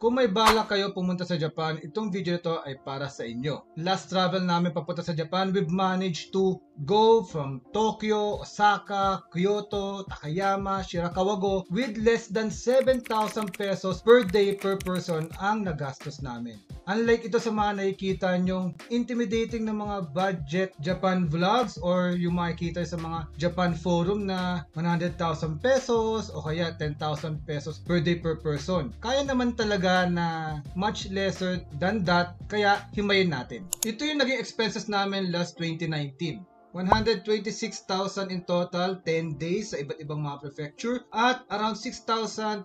Kung may balak kayo pumunta sa Japan, itong video ito ay para sa inyo. Last travel namin papunta sa Japan, we've managed to go from Tokyo, Osaka, Kyoto, Takayama, Shirakawago with less than 7,000 pesos per day per person ang nagastos namin. Unlike ito sa mga nakikita nyong intimidating na mga budget Japan vlogs or yung makikita sa mga Japan forum na 100,000 pesos o kaya 10,000 pesos per day per person. Kaya naman talaga na much lesser than that, kaya himayin natin. Ito yung naging expenses namin last 2019. 126,000 in total, 10 days sa iba't ibang mga prefecture at around 6,300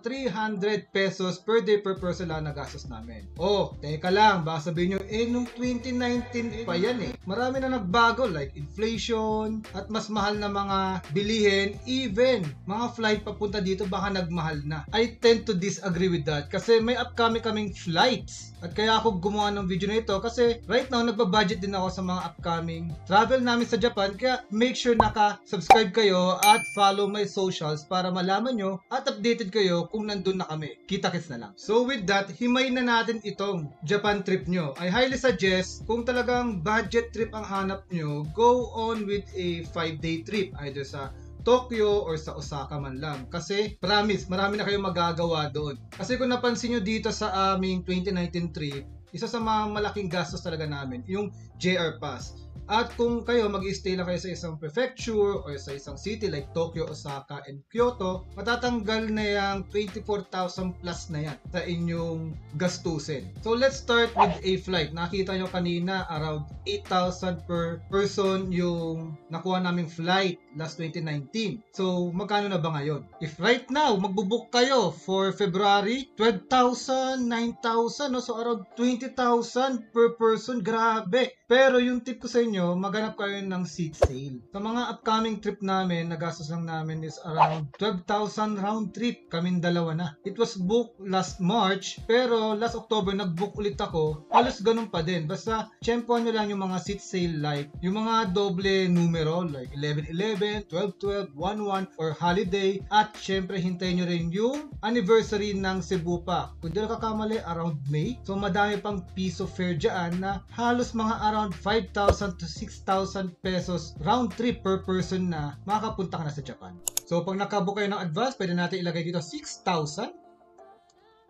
pesos per day per person lang nagastos namin. Oh, teka lang, baka sabihin nyo, nung 2019 pa yan Marami na nagbago like inflation at mas mahal na mga bilihin, even mga flight papunta dito baka nagmahal na. I tend to disagree with that kasi may upcoming kaming flights. At kaya ako gumawa ng video na ito kasi right now nagbabudget din ako sa mga upcoming travel namin sa Japan, kaya make sure naka-subscribe kayo at follow my socials para malaman nyo at updated kayo kung nandun na kami. Kita-kits na lang. So with that, himay na natin itong Japan trip nyo. I highly suggest kung talagang budget trip ang hanap nyo, go on with a 5-day trip either sa Tokyo or sa Osaka man lang. Kasi promise, marami na kayong magagawa doon. Kasi kung napansin nyo dito sa aming 2019 trip, isa sa mga malaking gastos talaga namin, yung JR Pass. At kung kayo mag-stay lang kayo sa isang prefecture or sa isang city like Tokyo, Osaka, and Kyoto, matatanggal na yung 24,000 plus na yan sa inyong gastusin. So let's start with a flight. Nakita nyo kanina around 8,000 per person yung nakuha naming flight last 2019. So magkano na ba ngayon? If right now magbubook kayo for February, 12,000, 9,000, no? So around 20,000 per person. Grabe! Pero yung tip ko sa inyo, maghanap kayo ng seat sale. Sa mga upcoming trip namin, nagastos lang namin is around 12,000 round trip. Kaming dalawa na. It was booked last March, pero last October nag-book ulit ako. Halos ganun pa din. Basta, tsempohan nyo lang yung mga seat sale like yung mga doble numero like 11-11, 12-12, 1-1, or holiday. At syempre, hintayin nyo rin yung anniversary ng Cebu pa. Kung di nakakamali, around May. So, madami pang piso fare dyan na halos mga around 5,000 to 6,000 pesos round trip per person na makapunta ka na sa Japan. So pag nakabook kayo ng advance, pwede natin ilagay dito 6,000.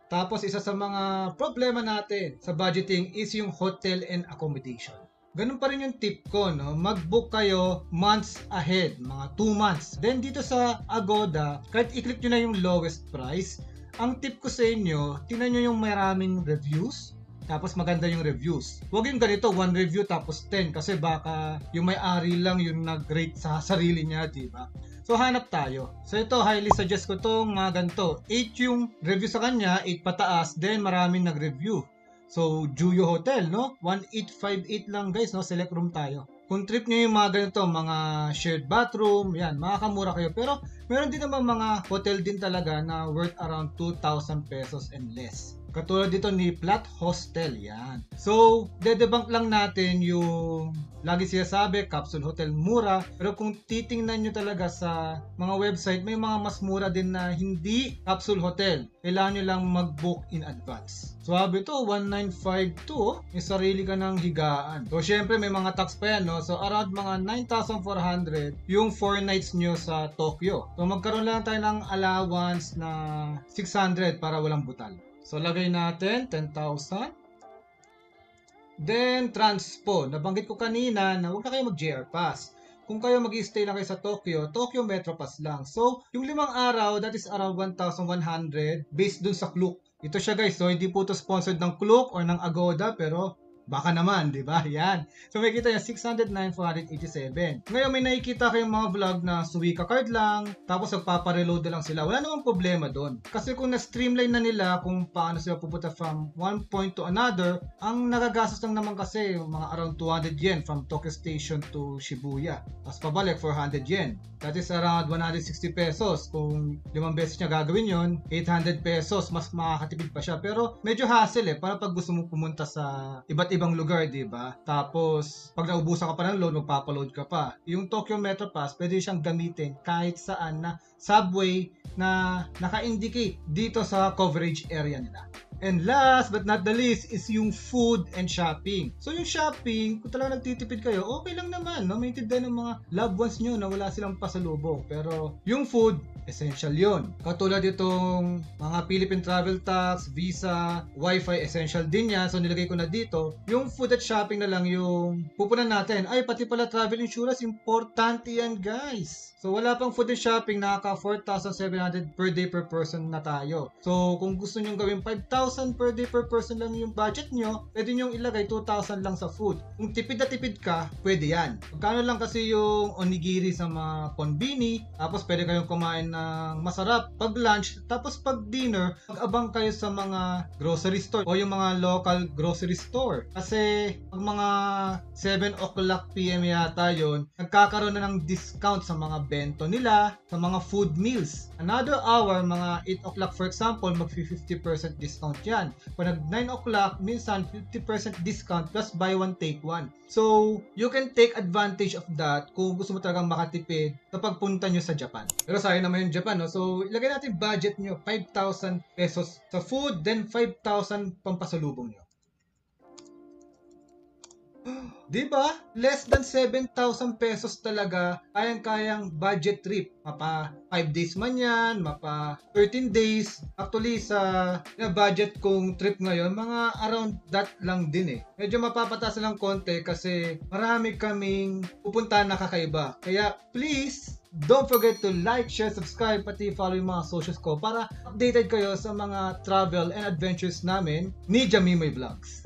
Tapos isa sa mga problema natin sa budgeting is yung hotel and accommodation. Ganun pa rin yung tip ko, no? Mag-book kayo months ahead, mga 2 months. Then dito sa Agoda, kahit i-click nyo na yung lowest price, ang tip ko sa inyo, tingnan nyo yung maraming reviews. Tapos maganda yung reviews. Huwag yung ganito, 1 review tapos 10 kasi baka yung may-ari lang yung nag-rate sa sarili niya, diba? So hanap tayo. So ito, highly suggest ko itong mga ganito. 8 yung review sa kanya, 8 pataas, then maraming nag-review. So Juyo Hotel, no? 1858 lang guys, no? Select room tayo. Kung trip nyo yung mga ganito, mga shared bathroom, yan, makakamura kayo. Pero meron din naman mga hotel din talaga na worth around 2,000 pesos and less. Katulad dito ni Plat Hostel, yan. So, dedebunk lang natin yung lagi sinasabi, capsule hotel mura. Pero kung titingnan nyo talaga sa mga website, may mga mas mura din na hindi capsule hotel. Kailangan nyo lang mag-book in advance. So, sabi ito, 1,952, may sarili ka ng higaan. So, syempre, may mga tax pa yan, no? So, around mga 9,400 yung 4 nights nyo sa Tokyo. So, magkaroon lang tayo ng allowance na 600 para walang butal. So, lagay natin 10,000. Then, transpo. Nabanggit ko kanina na huwag na kayo mag-JR Pass. Kung kayo mag-stay lang kayo sa Tokyo, Tokyo Metro Pass lang. So, yung 5 araw, that is around 1,100 based dun sa Klook. Ito siya guys. So, hindi po ito sponsored ng Klook or ng Agoda, pero baka naman, di ba? Yan. So, may kita niya 609,487. Ngayon, may nakikita kayong mga vlog na Suica card lang, tapos magpapareload na lang sila. Wala namang problema doon. Kasi kung na-streamline na nila kung paano sila pupunta from one point to another, ang nagagastos lang naman kasi mga around 200 yen from Tokyo Station to Shibuya. Tapos pabalik 400 yen. That is around 160 pesos. Kung 5 beses niya gagawin yon, 800 pesos. Mas makakatipid pa siya. Pero medyo hassle para pag gusto mo pumunta sa iba't ibang lugar, di ba? Tapos, pag naubusan ka pa ng load, magpapaload ka pa. Yung Tokyo Metro Pass, pwede siyang gamitin kahit saan na subway na naka-indicate dito sa coverage area nila. And last but not the least is yung food and shopping. So yung shopping, kung talaga nagtitipid kayo, okay lang naman, no? Maintindihan ng mga loved ones nyo na wala silang pasalubong. Pero yung food, essential yun. Katulad itong mga Philippine Travel Tax, Visa, Wi-Fi, essential din yan. So nilagay ko na dito. Yung food at shopping na lang yung pupunan natin. Ay, pati pala travel insurance, importante yan guys. So wala pang food and shopping, nakaka 4,700 per day per person na tayo. So kung gusto nyo gawin 5,000 per day per person lang yung budget nyo, pwede nyo ilagay 2,000 lang sa food. Kung tipid na tipid ka, pwede yan. Magkano lang kasi yung onigiri sa mga konbini, tapos pwede kayong kumain ng masarap pag lunch, tapos pag dinner, mag-abang kayo sa mga grocery store o yung mga local grocery store. Kasi pag mga 7 o'clock PM yata yun, nagkakaroon na ng discount sa mga bento nila, sa mga food meals. Another hour, mga 8 o'clock for example, mag-50% discount yan. Pag nag 9 o'clock, minsan 50% discount plus buy one take one. So, you can take advantage of that kung gusto mo talagang makatipid sa pagpunta nyo sa Japan. Pero sayang naman yung Japan, no? So, ilagay natin budget nyo, 5,000 pesos sa food, then 5,000 pampasalubong nyo. Diba? Less than 7,000 pesos talaga kayang-kayang budget trip. Mapa 5 days man yan, mapa 13 days. Actually, sa budget kong trip ngayon, mga around that lang din eh. Medyo mapapataas lang konti kasi marami kaming pupuntahan na kakaiba. Kaya please, don't forget to like, share, subscribe, pati follow yung mga socials ko para updated kayo sa mga travel and adventures namin ni Jamimoy Vlogs.